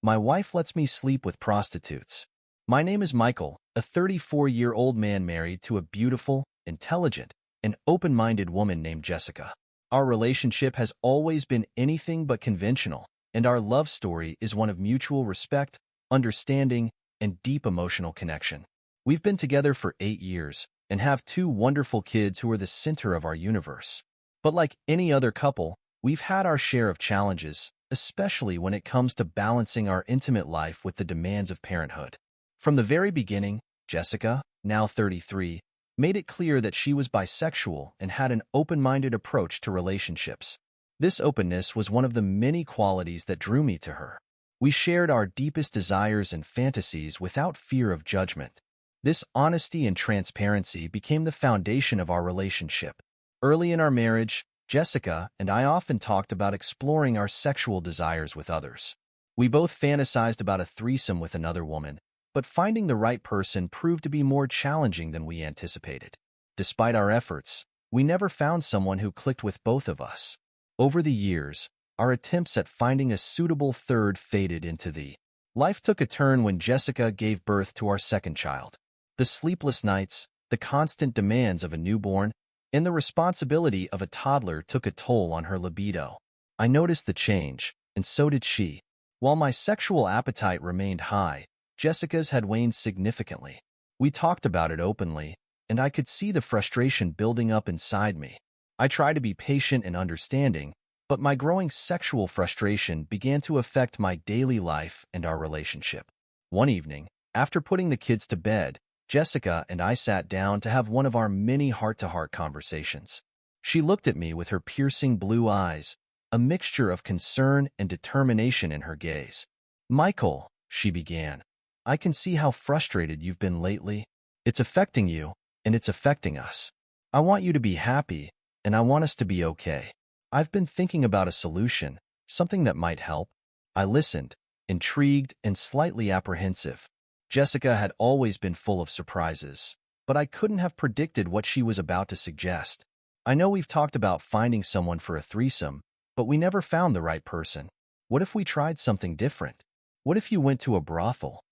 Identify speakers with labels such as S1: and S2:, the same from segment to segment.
S1: My wife lets me sleep with prostitutes. My name is Michael, a 34-year-old man married to a beautiful, intelligent, and open-minded woman named Jessica. Our relationship has always been anything but conventional, and our love story is one of mutual respect, understanding, and deep emotional connection. We've been together for 8 years and have 2 wonderful kids who are the center of our universe. But like any other couple, we've had our share of challenges, especially when it comes to balancing our intimate life with the demands of parenthood. From the very beginning, Jessica, now 33, made it clear that she was bisexual and had an open-minded approach to relationships. This openness was one of the many qualities that drew me to her. We shared our deepest desires and fantasies without fear of judgment. This honesty and transparency became the foundation of our relationship. Early in our marriage, Jessica and I often talked about exploring our sexual desires with others. We both fantasized about a threesome with another woman, but finding the right person proved to be more challenging than we anticipated. Despite our efforts, we never found someone who clicked with both of us. Over the years, our attempts at finding a suitable third faded into the life took a turn when Jessica gave birth to our second child. The sleepless nights, the constant demands of a newborn, and the responsibility of a toddler took a toll on her libido. I noticed the change, and so did she. While my sexual appetite remained high, Jessica's had waned significantly. We talked about it openly, and I could see the frustration building up inside me. I tried to be patient and understanding, but my growing sexual frustration began to affect my daily life and our relationship. One evening, after putting the kids to bed, Jessica and I sat down to have one of our many heart-to-heart conversations. She looked at me with her piercing blue eyes, a mixture of concern and determination in her gaze. "Michael," she began, "I can see how frustrated you've been lately. It's affecting you, and it's affecting us. I want you to be happy, and I want us to be okay. I've been thinking about a solution, something that might help." I listened, intrigued and slightly apprehensive. Jessica had always been full of surprises, but I couldn't have predicted what she was about to suggest. "I know we've talked about finding someone for a threesome, but we never found the right person. What if we tried something different? What if you went to a brothel?"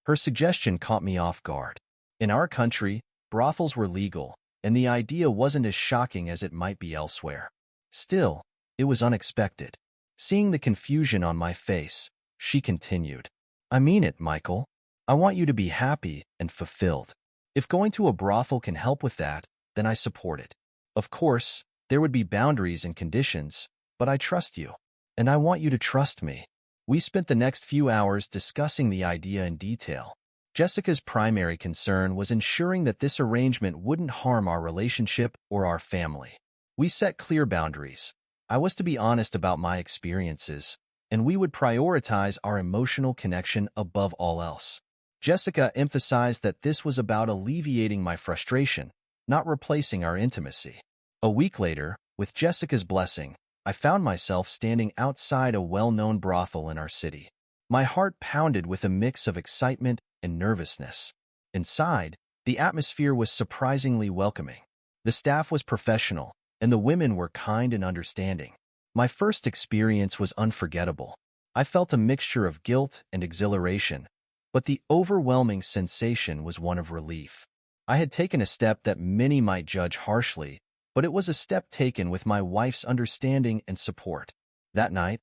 S1: Her suggestion caught me off guard. In our country, brothels were legal, and the idea wasn't as shocking as it might be elsewhere. Still, it was unexpected. Seeing the confusion on my face, she continued, "I mean it, Michael. I want you to be happy and fulfilled. If going to a brothel can help with that, then I support it. Of course, there would be boundaries and conditions, but I trust you, and I want you to trust me." We spent the next few hours discussing the idea in detail. Jessica's primary concern was ensuring that this arrangement wouldn't harm our relationship or our family. We set clear boundaries. I was to be honest about my experiences, and we would prioritize our emotional connection above all else. Jessica emphasized that this was about alleviating my frustration, not replacing our intimacy. A week later, with Jessica's blessing, I found myself standing outside a well-known brothel in our city. My heart pounded with a mix of excitement and nervousness. Inside, the atmosphere was surprisingly welcoming. The staff was professional, and the women were kind and understanding. My first experience was unforgettable. I felt a mixture of guilt and exhilaration, but the overwhelming sensation was one of relief. I had taken a step that many might judge harshly, but it was a step taken with my wife's understanding and support. That night,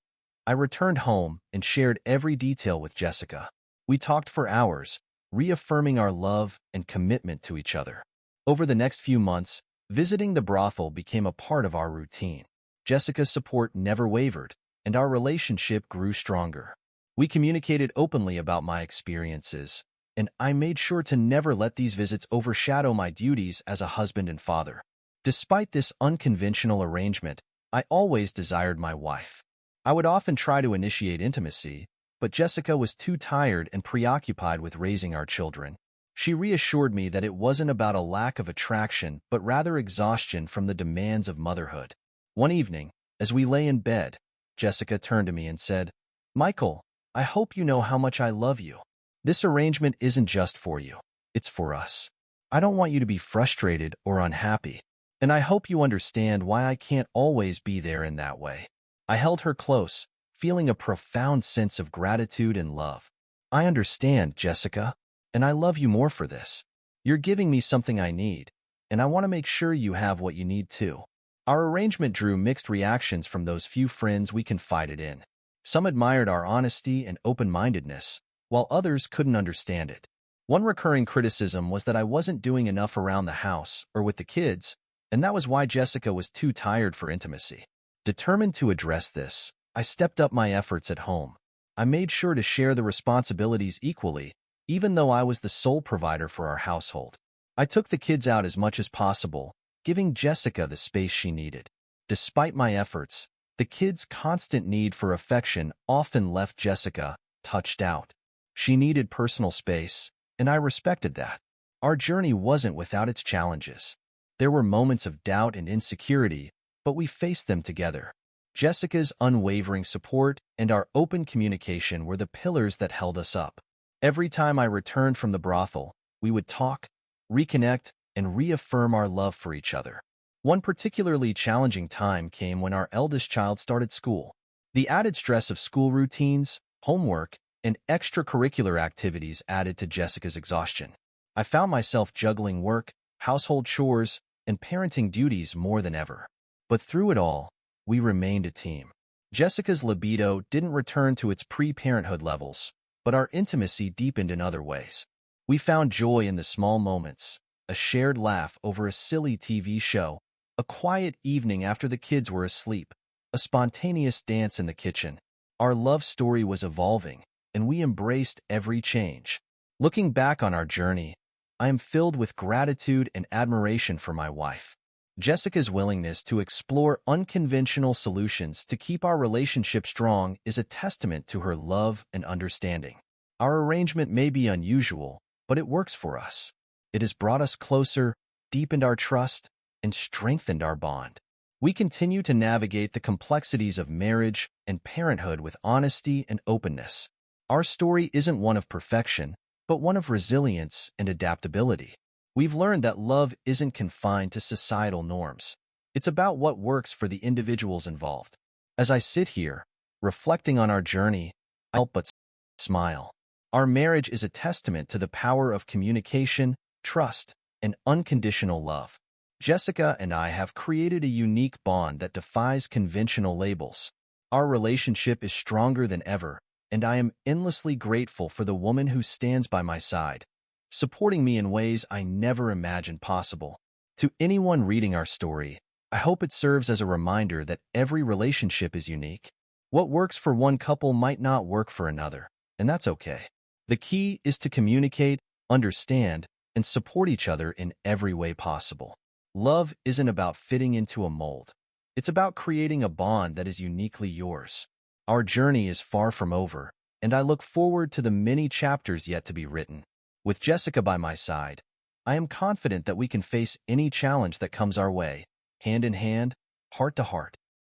S1: I returned home and shared every detail with Jessica. We talked for hours, reaffirming our love and commitment to each other. Over the next few months, visiting the brothel became a part of our routine. Jessica's support never wavered, and our relationship grew stronger. We communicated openly about my experiences, and I made sure to never let these visits overshadow my duties as a husband and father. Despite this unconventional arrangement, I always desired my wife. I would often try to initiate intimacy, but Jessica was too tired and preoccupied with raising our children. She reassured me that it wasn't about a lack of attraction, but rather exhaustion from the demands of motherhood. One evening, as we lay in bed, Jessica turned to me and said, "Michael, I hope you know how much I love you. This arrangement isn't just for you. It's for us. I don't want you to be frustrated or unhappy, and I hope you understand why I can't always be there in that way." I held her close, feeling a profound sense of gratitude and love. I understand, Jessica, and I love you more for this. You're giving me something I need, and I want to make sure you have what you need too. Our arrangement drew mixed reactions from those few friends we confided in. Some admired our honesty and open-mindedness, while others couldn't understand it. One recurring criticism was that I wasn't doing enough around the house or with the kids, and that was why Jessica was too tired for intimacy. Determined to address this, I stepped up my efforts at home. I made sure to share the responsibilities equally, even though I was the sole provider for our household. I took the kids out as much as possible, giving Jessica the space she needed. Despite my efforts, the kids' constant need for affection often left Jessica touched out. She needed personal space, and I respected that. Our journey wasn't without its challenges. There were moments of doubt and insecurity, but we faced them together. Jessica's unwavering support and our open communication were the pillars that held us up. Every time I returned from the brothel, we would talk, reconnect, and reaffirm our love for each other. One particularly challenging time came when our eldest child started school. The added stress of school routines, homework, and extracurricular activities added to Jessica's exhaustion. I found myself juggling work, household chores, and parenting duties more than ever. But through it all, we remained a team. Jessica's libido didn't return to its pre-parenthood levels, but our intimacy deepened in other ways. We found joy in the small moments, a shared laugh over a silly TV show, a quiet evening after the kids were asleep, a spontaneous dance in the kitchen. Our love story was evolving, and we embraced every change. Looking back on our journey, I am filled with gratitude and admiration for my wife. Jessica's willingness to explore unconventional solutions to keep our relationship strong is a testament to her love and understanding. Our arrangement may be unusual, but it works for us. It has brought us closer, deepened our trust, and strengthened our bond. We continue to navigate the complexities of marriage and parenthood with honesty and openness. Our story isn't one of perfection, but one of resilience and adaptability. We've learned that love isn't confined to societal norms. It's about what works for the individuals involved. As I sit here, reflecting on our journey, I can't help but smile. Our marriage is a testament to the power of communication, trust, and unconditional love. Jessica and I have created a unique bond that defies conventional labels. Our relationship is stronger than ever, and I am endlessly grateful for the woman who stands by my side, supporting me in ways I never imagined possible. To anyone reading our story, I hope it serves as a reminder that every relationship is unique. What works for one couple might not work for another, and that's okay. The key is to communicate, understand, and support each other in every way possible. Love isn't about fitting into a mold. It's about creating a bond that is uniquely yours. Our journey is far from over, and I look forward to the many chapters yet to be written. With Jessica by my side, I am confident that we can face any challenge that comes our way, hand in hand, heart to heart.